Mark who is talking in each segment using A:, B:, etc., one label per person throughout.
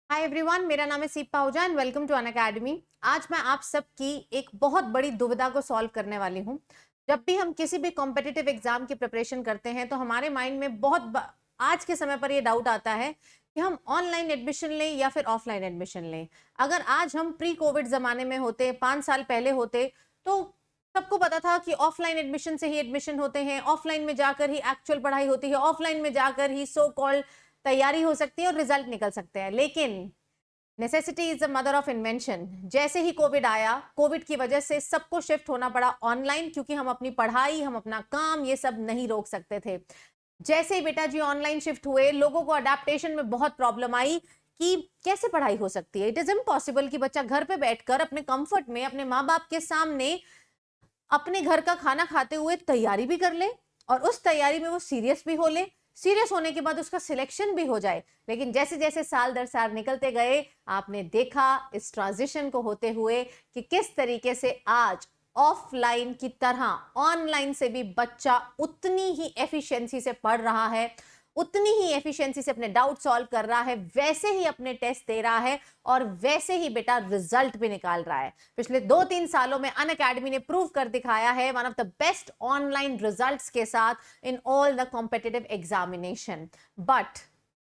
A: Hi everyone, मेरा नाम है Seep Pahuja and welcome to Unacademy. आज मैं आप सबकी एक बहुत बड़ी दुविधा को सॉल्व करने वाली हूँ। जब भी हम किसी भी कॉम्पिटिटिव एग्जाम की प्रिपरेशन करते हैं तो हमारे माइंड में आज के समय पर ये डाउट आता है कि हम ऑनलाइन एडमिशन लें या फिर ऑफलाइन एडमिशन लें। अगर आज हम प्री कोविड जमाने में होते, 5 साल पहले होते, तो सबको पता था कि ऑफलाइन एडमिशन से ही एडमिशन होते हैं, ऑफलाइन में जाकर ही एक्चुअल पढ़ाई होती है, ऑफलाइन में जाकर ही सो कॉल्ड तैयारी हो सकती है और रिजल्ट निकल सकते हैं। लेकिन necessity is the mother of invention. जैसे ही कोविड आया, कोविड की वजह से सबको शिफ्ट होना पड़ा ऑनलाइन, क्योंकि हम अपनी पढ़ाई, हम अपना काम, ये सब नहीं रोक सकते थे। जैसे ही बेटा जी ऑनलाइन शिफ्ट हुए, लोगों को अडेप्टेशन में बहुत प्रॉब्लम आई कि कैसे पढ़ाई हो सकती है। इट इज इम्पॉसिबल कि बच्चा घर पे बैठकर अपने कंफर्ट में, अपने माँ बाप के सामने, अपने घर का खाना खाते हुए तैयारी भी कर ले और उस तैयारी में वो सीरियस भी हो ले, सीरियस होने के बाद उसका सिलेक्शन भी हो जाए। लेकिन जैसे जैसे साल दर साल निकलते गए, आपने देखा इस ट्रांजिशन को होते हुए कि किस तरीके से आज ऑफलाइन की तरह ऑनलाइन से भी बच्चा उतनी ही एफिशिएंसी से पढ़ रहा है, उतनी ही एफिशिएंसी से अपने डाउट सॉल्व कर रहा है, वैसे ही अपने टेस्ट दे रहा है और वैसे ही बेटा रिजल्ट भी निकाल रहा है। पिछले 2-3 सालों में अनअकैडमी ने प्रूव कर दिखाया है one of the best online results के साथ in all the competitive examination. But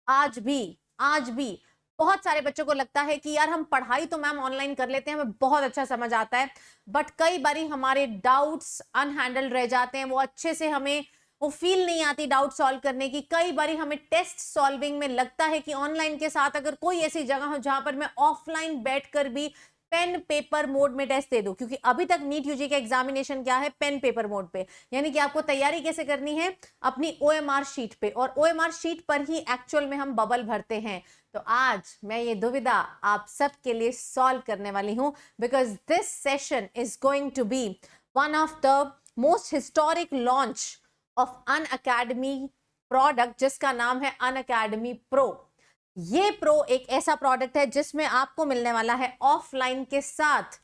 A: आज भी बहुत सारे बच्चों को लगता है कि यार हम पढ़ाई तो मैम ऑनलाइन कर लेते हैं, हमें बहुत अच्छा समझ आता है, बट कई बारी हमारे डाउट्स अनहैंडल्ड रह जाते हैं, वो अच्छे से हमें वो फील नहीं आती डाउट सॉल्व करने की। कई बारी हमें टेस्ट सॉल्विंग में लगता है कि ऑनलाइन के साथ अगर कोई ऐसी जगह हो जहां पर मैं ऑफलाइन बैठकर भी पेन पेपर मोड में टेस्ट दे दूं, क्योंकि अभी तक नीट यूजी का एग्जामिनेशन क्या है, पेन पेपर मोड पे, यानी कि आपको तैयारी कैसे करनी है, अपनी ओएमआर शीट पे, और ओएमआर शीट पर ही एक्चुअल में हम बबल भरते हैं। तो आज मैं ये दुविधा आप सबके लिए सॉल्व करने वाली हूं, because this session is going to be one of the most historic launch of Unacademy product, जिसका नाम है अनअकैडमी प्रो। ये प्रो एक ऐसा प्रोडक्ट है जिसमें आपको मिलने वाला है ऑफलाइन के साथ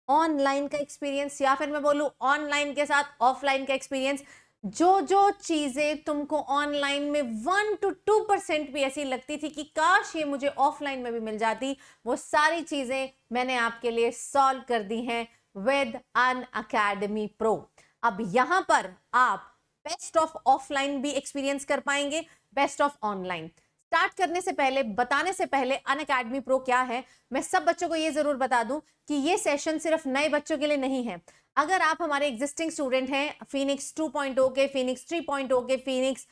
A: ऑनलाइन का एक्सपीरियंस, या फिर मैं बोलूं ऑनलाइन के साथ ऑफलाइन का एक्सपीरियंस। जो जो चीजें तुमको ऑनलाइन में 1 to 2% भी ऐसी लगती थी कि काश ये मुझे ऑफलाइन में भी मिल जाती, वो सारी चीजें मैंने आपके लिए सॉल्व कर दी हैं विद अनअकैडमी प्रो। अब यहां पर आप बेस्ट ऑफ ऑफलाइन भी एक्सपीरियंस कर पाएंगे, बेस्ट ऑफ ऑनलाइन। स्टार्ट करने से पहले, बताने से पहले अनअकैडमी प्रो क्या है, मैं सब बच्चों को ये जरूर बता दूं कि ये सेशन सिर्फ नए बच्चों के लिए नहीं है। अगर आप हमारे एग्जिस्टिंग स्टूडेंट हैं, फिनिक्स 2.0 के, फिनिक्स 3.0 के, फिनिक्स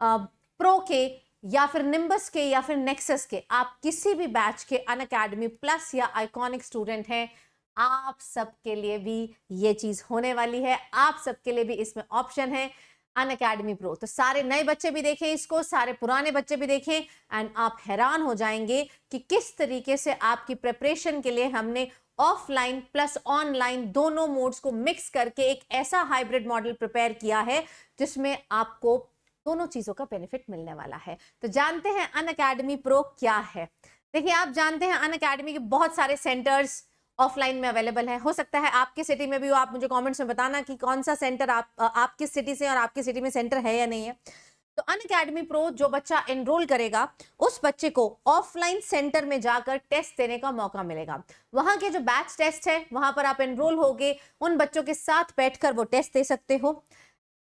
A: प्रो के, या फिर निम्बस के, या फिर नेक्सस के, आप किसी भी बैच के अनअकैडमी प्लस या आइकॉनिक स्टूडेंट हैं, आप सबके लिए भी ये चीज होने वाली है। आप सबके लिए भी इसमें ऑप्शन है अनअकैडमी प्रो। तो सारे नए बच्चे भी देखें इसको, सारे पुराने बच्चे भी देखें, एंड आप हैरान हो जाएंगे कि किस तरीके से आपकी प्रिपरेशन के लिए हमने ऑफलाइन प्लस ऑनलाइन दोनों मोड्स को मिक्स करके एक ऐसा हाइब्रिड मॉडल प्रिपेयर किया है जिसमें आपको दोनों चीजों का बेनिफिट मिलने वाला है। तो जानते हैं अनअकैडमी प्रो क्या है। देखिए, आप जानते हैं अनअकैडमी के बहुत सारे सेंटर्स ऑफलाइन में अवेलेबल है। हो सकता है आपकी सिटी में भी हो, आप मुझे कमेंट्स में बताना कि कौन सा सेंटर आप किस सिटी से, और आपकी सिटी में सेंटर है या नहीं है। तो अनअकैडमी प्रो जो बच्चा एनरोल करेगा, उस बच्चे को ऑफलाइन सेंटर में जाकर टेस्ट देने का मौका मिलेगा। वहां के जो बैच टेस्ट है, वहां पर आप एनरोल होगे, उन बच्चों के साथ बैठकर वो टेस्ट दे सकते हो।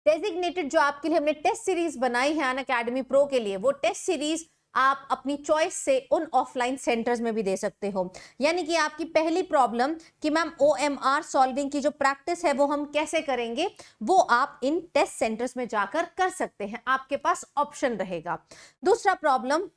A: डेजिग्नेटेड जो आपके लिए हमने टेस्ट सीरीज बनाई है अनअकैडमी प्रो के लिए, वो टेस्ट सीरीज आप अपनी चॉइस से उन ऑफलाइन सेंटर्स में भी दे सकते हो। यानी कि आपकी पहली प्रॉब्लम कि मैम ओएमआर सॉल्विंग की जो प्रैक्टिस है वो हम कैसे करेंगे, वो आप इन टेस्ट सेंटर्स में जाकर कर सकते हैं, आपके पास ऑप्शन रहेगा। दूसरा problem,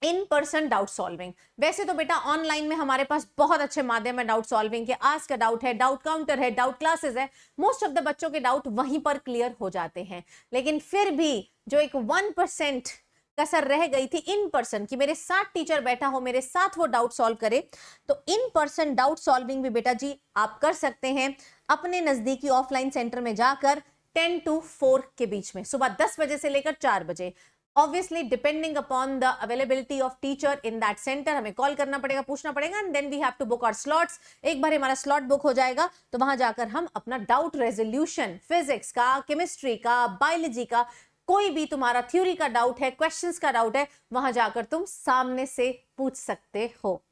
A: in person doubt solving. वैसे तो बेटा ऑनलाइन में हमारे पास बहुत अच्छे माध्यम है डाउट सॉल्विंग के, आज का डाउट है, डाउट काउंटर है, डाउट क्लासेस है, मोस्ट ऑफ द बच्चों के डाउट वहीं पर क्लियर हो जाते हैं। लेकिन फिर भी जो एक 1% कसर रह गई थी इन पर्सन की, मेरे साथ टीचर बैठा हो, मेरे साथ वो डाउट सॉल्व करे, तो इन पर्सन डाउट सॉल्विंग भी बेटा जी आप कर सकते हैं अपने नजदीकी ऑफलाइन सेंटर में जाकर 10 to 4 के बीच में, सुबह 10 बजे से लेकर 4 बजे। Obviously depending upon the availability of teacher in that centre, हमें कॉल करना पड़ेगा, पूछना पड़ेगा, and then we have to book our slots. एक बार हमारा स्लॉट बुक हो जाएगा तो वहां जाकर हम अपना डाउट रेजोल्यूशन, फिजिक्स का, केमिस्ट्री का, बायोलॉजी का, कोई भी तुम्हारा थ्योरी का डाउट है, क्वेश्चंस का डाउट है, वहां जाकर तुम सामने से पूछ सकते हो।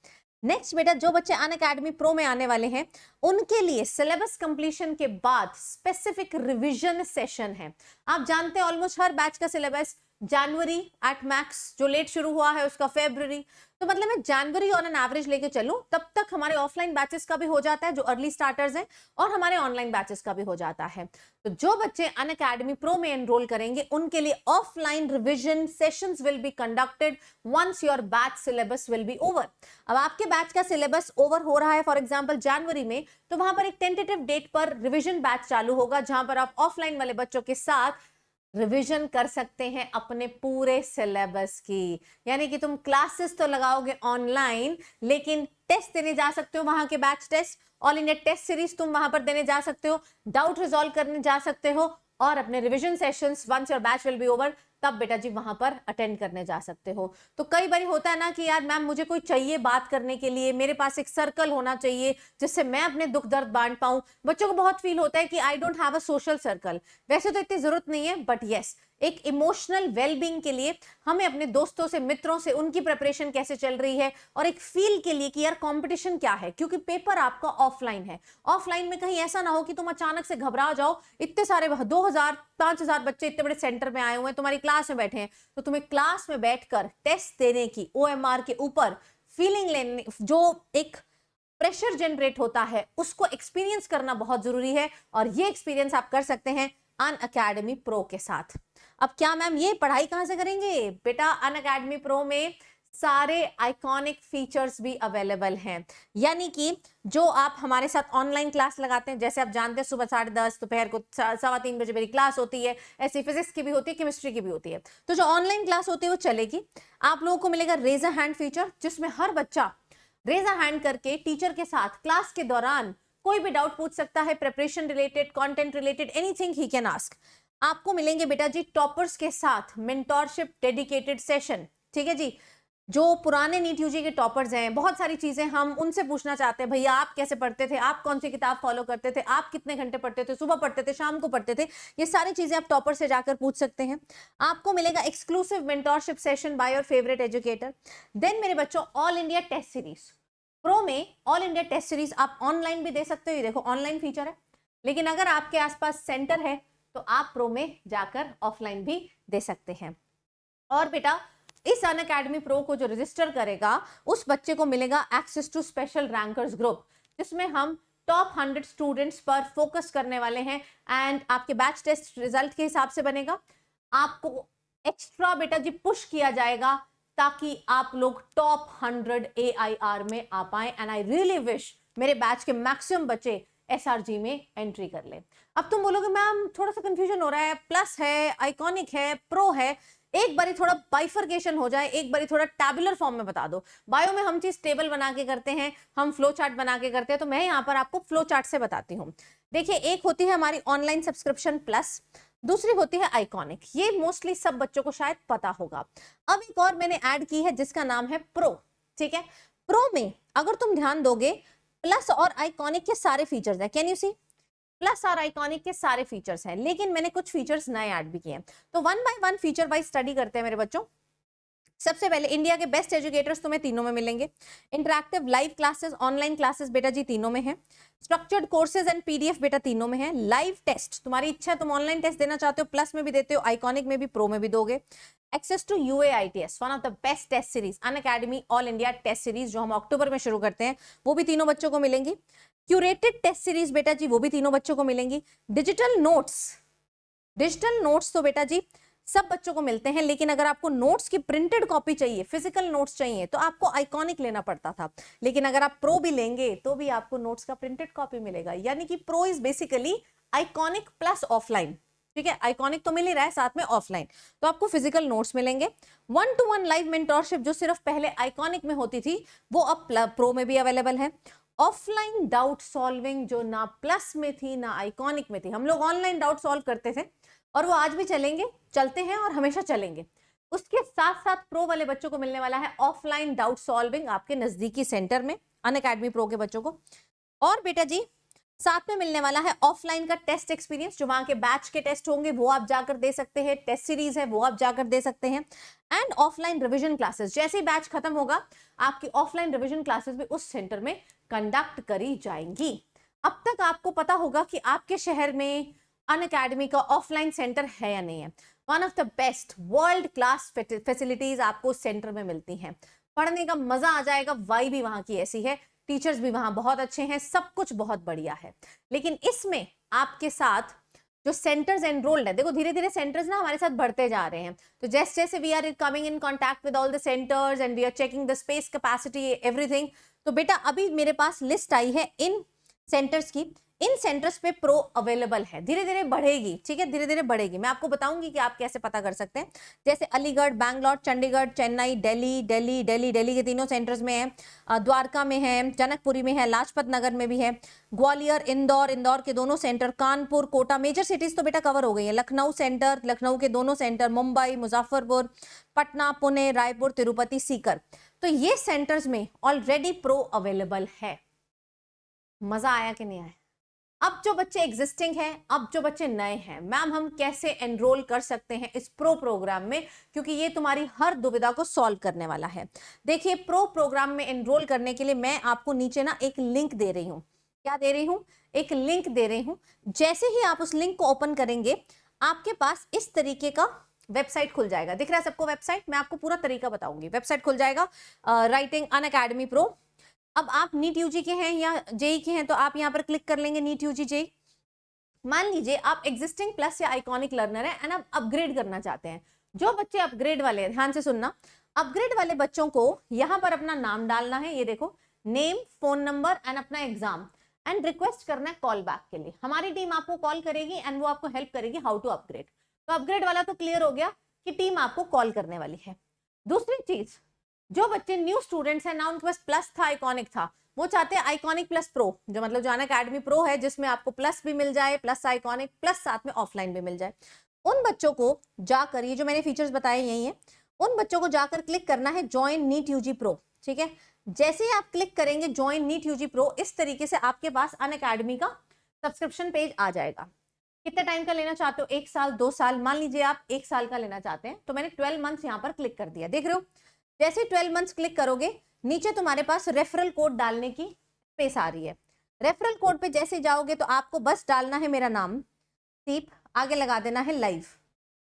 A: नेक्स्ट बेटा, जो बच्चे अनअकैडमी प्रो में आने वाले हैं उनके लिए सिलेबस कंप्लीशन के बाद स्पेसिफिक रिवीजन सेशन है। आप जानते हैं ऑलमोस्ट हर बैच का सिलेबस जनवरी एट मैक्स, जो लेट शुरू हुआ है उसका फरवरी, तो मतलब मैं जनवरी ऑन एन एवरेज लेके चलूं तब तक हमारे ऑफलाइन बैचेस का भी हो जाता है जो अर्ली स्टार्टर्स हैं, और हमारे ऑनलाइन बैचेस का भी हो जाता है। तो जो बच्चे अनअकैडमी प्रो में एनरोल करेंगे उनके लिए offline revision sessions will be conducted once your batch syllabus will be over. अब आपके बैच का सिलेबस ओवर हो रहा है फॉर एग्जांपल जनवरी में, तो वहां पर एक टेंटेटिव डेट पर रिवीजन बैच चालू होगा जहां पर आप ऑफलाइन वाले बच्चों के साथ रिवीजन कर सकते हैं अपने पूरे सिलेबस की। यानी कि तुम क्लासेस तो लगाओगे ऑनलाइन, लेकिन टेस्ट देने जा सकते हो, वहां के batch test, all India test series तुम वहां पर देने जा सकते हो, डाउट रिजॉल्व करने जा सकते हो, और अपने revision sessions once your batch will be over तब बेटा जी वहां पर अटेंड करने जा सकते हो। तो कई बार होता है ना कि यार मैम मुझे कोई चाहिए बात करने के लिए, मेरे पास एक सर्कल होना चाहिए जिससे मैं अपने दुख दर्द बांट पाऊं। बच्चों को बहुत फील होता है कि I don't have a social circle. वैसे तो इतनी जरूरत नहीं है, बट यस, एक इमोशनल वेलबींग के लिए हमें अपने दोस्तों से, मित्रों से उनकी प्रिपरेशन कैसे चल रही है, और एक फील के लिए कि यार कंपटीशन क्या है, क्योंकि पेपर आपका ऑफलाइन है। ऑफलाइन में कहीं ऐसा ना हो कि तुम अचानक से घबरा जाओ, इतने सारे 2000 5000 बच्चे इतने बड़े सेंटर में आए हुए हैं, तुम्हारी क्लास में बैठे हैं, तो तुम्हें क्लास में बैठकर टेस्ट देने की, OMR के ऊपर फीलिंग लेने, जो एक प्रेशर जनरेट होता है उसको एक्सपीरियंस करना बहुत जरूरी है, और ये एक्सपीरियंस आप कर सकते हैं अनअकैडमी प्रो के साथ। अब क्या मैम ये पढ़ाई कहां से करेंगे? बेटा अनअकैडमी प्रो में सारे आइकॉनिक फीचर्स भी अवेलेबल हैं। यानी कि जो आप हमारे साथ ऑनलाइन क्लास लगाते हैं, जैसे आप जानते हैं सुबह 10:30 दोपहर को 3:15 बजे मेरी क्लास होती है, ऐसी फिजिक्स की भी होती है, केमिस्ट्री की भी होती है। तो जो ऑनलाइन क्लास होती है वो चलेगी। आप लोगों को मिलेगा रेज अ हैंड फीचर, जिसमें हर बच्चा रेज अ हैंड करके टीचर के साथ क्लास के दौरान कोई भी डाउट पूछ सकता है, preparation related, content related, anything he can ask. आपको मिलेंगे बेटा जी टॉपर्स के साथ मेंटोरशिप डेडिकेटेड सेशन। ठीक है जी, जो पुराने नीट यूजी के टॉपर्स हैं, बहुत सारी चीजें हम उनसे पूछना चाहते हैं, भैया आप कैसे पढ़ते थे, आप कौन सी किताब फॉलो करते थे, आप कितने घंटे पढ़ते थे, सुबह पढ़ते थे, शाम को पढ़ते थे, ये सारी चीजें आप टॉपर से जाकर पूछ सकते हैं। आपको मिलेगा exclusive mentorship session by your favourite educator. Then मेरे बच्चों, all India test series pro में ऑल इंडिया टेस्ट सीरीज आप ऑनलाइन भी दे सकते हो, ये देखो ऑनलाइन फीचर है, लेकिन अगर आपके आसपास सेंटर है तो आप प्रो में जाकर ऑफलाइन भी दे सकते हैं। और बेटा इस अनअकैडमी प्रो को जो रजिस्टर करेगा उस बच्चे को मिलेगा access to special rankers group, जिसमें हम टॉप 100 स्टूडेंट्स पर फोकस करने वाले हैं, एंड आपके बैच टेस्ट रिजल्ट के हिसाब से बनेगा। आपको एक्स्ट्रा बेटा जी पुश किया जाएगा ताकि आप लोग टॉप 100 AIR में आ पाए, एंड आई रियली विश मेरे बैच के मैक्सिमम बच्चे SRG में एंट्री कर ले। अब तुम बोलोगे मैम थोड़ा सा कंफ्यूजन हो रहा है, प्लस है, आइकॉनिक है, प्रो है, एक बारी थोड़ा बाइफर्केशन हो जाए, एक बारी थोड़ा टैबुलर फॉर्म में बता दो। बायो में हम चीज टेबल बना के करते हैं, हम फ्लो चार्ट बना के करते हैं, तो मैं यहाँ पर आपको फ्लो चार्ट से बताती हूँ। देखिए, एक होती है हमारी ऑनलाइन सब्सक्रिप्शन प्लस, दूसरी होती है आइकॉनिक। ये मोस्टली सब बच्चों को शायद पता होगा। अब एक और मैंने ऐड की है जिसका नाम है प्रो। ठीक है, प्रो में अगर तुम ध्यान दोगे प्लस और आइकॉनिक के सारे फीचर्स हैं, कैन यू सी, प्लस और आइकॉनिक के सारे फीचर्स हैं, लेकिन मैंने कुछ फीचर्स नए ऐड भी किए हैं। तो one by one feature wise study करते हैं मेरे बच्चों। सबसे पहले इंडिया के बेस्ट एजुकेटर्स तुम्हें तीनों में मिलेंगे। Interactive live classes, online classes बेटा जी तीनों में है। स्ट्रक्चर्ड कोर्सेज एंड PDF बेटा तीनों में है। लाइव टेस्ट, तुम्हारी इच्छा तुम ऑनलाइन टेस्ट देना चाहते हो, प्लस में भी देते हो, आइकॉनिक में भी, प्रो में भी दोगे। Access to UAITS, one of the best test series, Unacademy all India test series, जो हम अक्टूबर में शुरू करते हैं, वो भी तीनों बच्चों को मिलेंगी। क्यूरेटेड टेस्ट सीरीज बेटा जी वो भी तीनों बच्चों को मिलेंगी। डिजिटल नोट्स तो बेटा जी सब बच्चों को मिलते हैं, लेकिन अगर आपको नोट्स की प्रिंटेड कॉपी चाहिए, फिजिकल नोट्स चाहिए, तो आपको आइकॉनिक लेना पड़ता था, लेकिन अगर आप प्रो भी लेंगे तो भी आपको नोट्स का प्रिंटेड कॉपी मिलेगा। यानी कि pro is basically iconic plus offline. ठीक है, आइकॉनिक तो मिल ही रहा है, साथ में ऑफलाइन, तो आपको फिजिकल नोट्स मिलेंगे। 1-to-1 लाइव मेंटोरशिप जो सिर्फ पहले आइकॉनिक में होती थी, वो अब प्रो में भी अवेलेबल है। ऑफलाइन डाउट सॉल्विंग जो ना प्लस में थी ना आइकॉनिक में थी, हम लोग ऑनलाइन डाउट सॉल्व करते थे, और वो आज भी चलते हैं और हमेशा चलेंगे। उसके साथ साथ प्रो वाले बच्चों को मिलने वाला है ऑफलाइन डाउट सॉल्विंग आपके नजदीकी सेंटर में, अनअकैडमी प्रो के बच्चों को। और बेटा जी साथ में मिलने वाला है ऑफलाइन का टेस्ट एक्सपीरियंस, जो वहां के बैच के टेस्ट होंगे वो आप जाकर दे सकते हैं, टेस्ट सीरीज है वो आप जाकर दे सकते हैं, एंड ऑफलाइन रिवीजन क्लासेस। जैसे ही बैच खत्म होगा आपकी ऑफलाइन रिवीजन क्लासेस भी उस सेंटर में कंडक्ट करी जाएंगी। अब तक आपको पता होगा कि आपके शहर में अनअकैडमी का ऑफलाइन सेंटर है या नहीं है। One of the best world class facilities आपको उस सेंटर में मिलती हैं, पढ़ने का मजा आ जाएगा, वाइब भी वहां की ऐसी है, टीचर्स भी वहां बहुत अच्छे हैं, सब कुछ बहुत बढ़िया है। लेकिन इसमें आपके साथ जो सेंटर्स एनरोल्ड है, देखो धीरे धीरे सेंटर्स ना हमारे साथ बढ़ते जा रहे हैं, तो जैसे जैसे we are coming in contact with all the centres and we are checking the space capacity everything, तो बेटा अभी मेरे पास लिस्ट आई है इन सेंटर्स की। इन सेंटर्स पे प्रो अवेलेबल है, धीरे धीरे बढ़ेगी, ठीक है, धीरे धीरे बढ़ेगी। मैं आपको बताऊंगी कि आप कैसे पता कर सकते हैं। जैसे अलीगढ़, बैंगलोर, चंडीगढ़, चेन्नई, दिल्ली के तीनों सेंटर्स में है, द्वारका में है, जनकपुरी में है, लाजपत नगर में भी है, ग्वालियर, इंदौर के दोनों centre, Kanpur, Kota, major cities तो बेटा कवर हो गई है, लखनऊ सेंटर, लखनऊ के दोनों सेंटर, मुंबई, मुजफ्फरपुर, पटना, पुणे, रायपुर, तिरुपति, सीकर, तो ये सेंटर्स में ऑलरेडी प्रो अवेलेबल है। मजा आया कि नहीं आया? अब जो बच्चे एग्जिस्टिंग हैं, अब जो बच्चे नए हैं, मैम हम कैसे एनरोल कर सकते हैं इस प्रो प्रोग्राम में, क्योंकि ये तुम्हारी हर दुविधा को सॉल्व करने वाला है। देखिए प्रो प्रोग्राम में एनरोल करने के लिए मैं आपको नीचे ना एक लिंक दे रही हूं। क्या दे रही हूं? एक लिंक दे रही हूं। जैसे ही आप उस लिंक को ओपन करेंगे आपके पास इस तरीके का वेबसाइट खुल जाएगा। दिख रहा है सबको वेबसाइट? मैं आपको पूरा तरीका बताऊंगी। वेबसाइट खुल जाएगा राइटिंग अनअकैडमी प्रो। अब आप नीट यूजी के हैं या जेई के हैं तो आप यहाँ पर क्लिक कर लेंगे नीट यूजी जेई। मान लीजिए आप एग्जिस्टिंग प्लस या आइकॉनिक लर्नर है एंड आप अपग्रेड करना चाहते हैं। जो बच्चे अपग्रेड वाले, ध्यान से सुनना, अपग्रेड वाले बच्चों को यहाँ पर अपना नाम डालना है, ये देखो नेम, फोन नंबर एंड अपना एग्जाम, एंड रिक्वेस्ट करना है कॉल बैक के लिए। हमारी टीम आपको कॉल करेगी एंड वो आपको हेल्प करेगी हाउ टू अपग्रेड। तो अपग्रेड वाला तो क्लियर हो गया कि टीम आपको कॉल करने वाली है। दूसरी चीज, जो बच्चे न्यू स्टूडेंट्स हैं ना, उनके पास प्लस था, आइकॉनिक था, वो चाहते हैं आइकॉनिक प्लस प्रो, जो मतलब जो अनअकैडमी प्रो है जिसमें आपको प्लस भी मिल जाए, प्लस आइकॉनिक, प्लस साथ में ऑफलाइन भी मिल जाए। उन बच्चों को जाकर, ये जो मैंने फीचर्स बताए यही है, उन बच्चों को जाकर क्लिक करना है ज्वाइन नीट यूजी प्रो। ठीक है, जैसे ही आप क्लिक करेंगे ज्वाइन नीट यूजी प्रो, इस तरीके से आपके पास अनअकैडमी का सब्सक्रिप्शन पेज आ जाएगा। कितने टाइम का लेना चाहते हो? 1 साल, 2 साल? मान लीजिए आप 1 साल का लेना चाहते हैं तो मैंने 12 मंथ्स यहाँ पर क्लिक कर दिया, देख रहे हो। जैसे 12 मंथ्स क्लिक करोगे नीचे तुम्हारे पास रेफरल कोड डालने की स्पेस आ रही है। रेफरल कोड पे जैसे जाओगे तो आपको बस डालना है मेरा नाम सीप, आगे लगा देना है लाइव,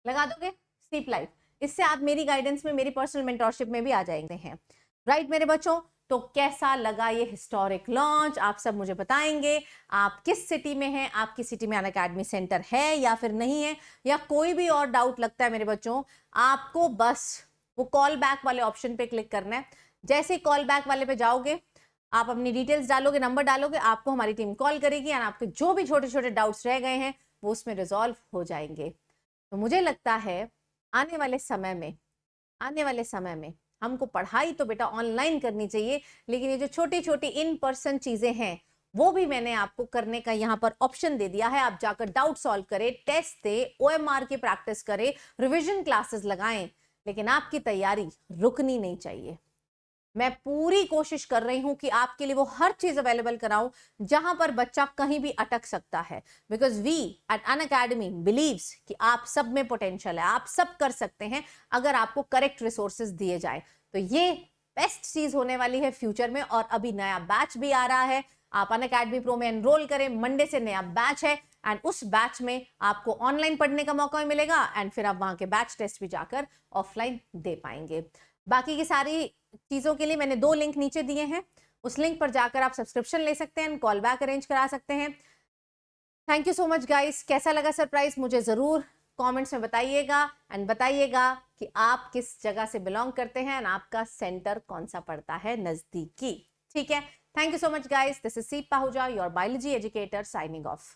A: लगा दोगे सीप लाइव। इससे आप मेरी गाइडेंस में, मेरी पर्सनल मेंटरशिप में भी आ जाएंगे हैं। राइट मेरे बच्चों, तो कैसा लगा ये हिस्टोरिक लॉन्च आप सब मुझे बताएंगे। आप किस सिटी में हैं, आपकी सिटी में अनअकैडमी सेंटर है या फिर नहीं है, या कोई भी और डाउट लगता है मेरे बच्चों, आपको बस वो कॉल बैक वाले ऑप्शन पे क्लिक करना है। जैसे ही कॉल बैक वाले पे जाओगे आप अपनी डिटेल्स डालोगे, नंबर डालोगे, आपको हमारी टीम कॉल करेगी और आपके जो भी छोटे छोटे डाउट्स रह गए हैं वो उसमें रिजॉल्व हो जाएंगे। तो मुझे लगता है आने वाले समय में हमको पढ़ाई तो बेटा ऑनलाइन करनी चाहिए, लेकिन ये जो छोटी छोटी इन पर्सन चीजें हैं वो भी मैंने आपको करने का यहाँ पर ऑप्शन दे दिया है। आप जाकर डाउट सॉल्व करें, टेस्ट दे, OMR की प्रैक्टिस करें, रिविजन क्लासेस लगाएं, लेकिन आपकी तैयारी रुकनी नहीं चाहिए। मैं पूरी कोशिश कर रही हूं कि आपके लिए वो हर चीज अवेलेबल कराऊं जहां पर बच्चा कहीं भी अटक सकता है, because we at Unacademy believes कि आप सब में पोटेंशियल है, आप सब कर सकते हैं अगर आपको करेक्ट रिसोर्सेज दिए जाए। तो ये बेस्ट चीज होने वाली है फ्यूचर में। और अभी नया बैच भी आ रहा है, आप अनअकैडमी प्रो में एनरोल करें, मंडे से नया बैच है एंड उस बैच में आपको ऑनलाइन पढ़ने का मौका मिलेगा एंड फिर आप वहां के बैच टेस्ट भी जाकर ऑफलाइन दे पाएंगे। बाकी की सारी चीजों के लिए मैंने 2 लिंक नीचे दिए हैं, उस लिंक पर जाकर आप सब्सक्रिप्शन ले सकते हैं, कॉल बैक अरेंज करा सकते हैं। Thank you so much guys. कैसा लगा सरप्राइज मुझे जरूर कमेंट्स में बताइएगा एंड बताइएगा कि आप किस जगह से बिलोंग करते हैं एंड आपका सेंटर कौन सा पड़ता है नजदीकी। ठीक है, thank you so much guys. This is Seep Pahuja, your biology educator, signing of.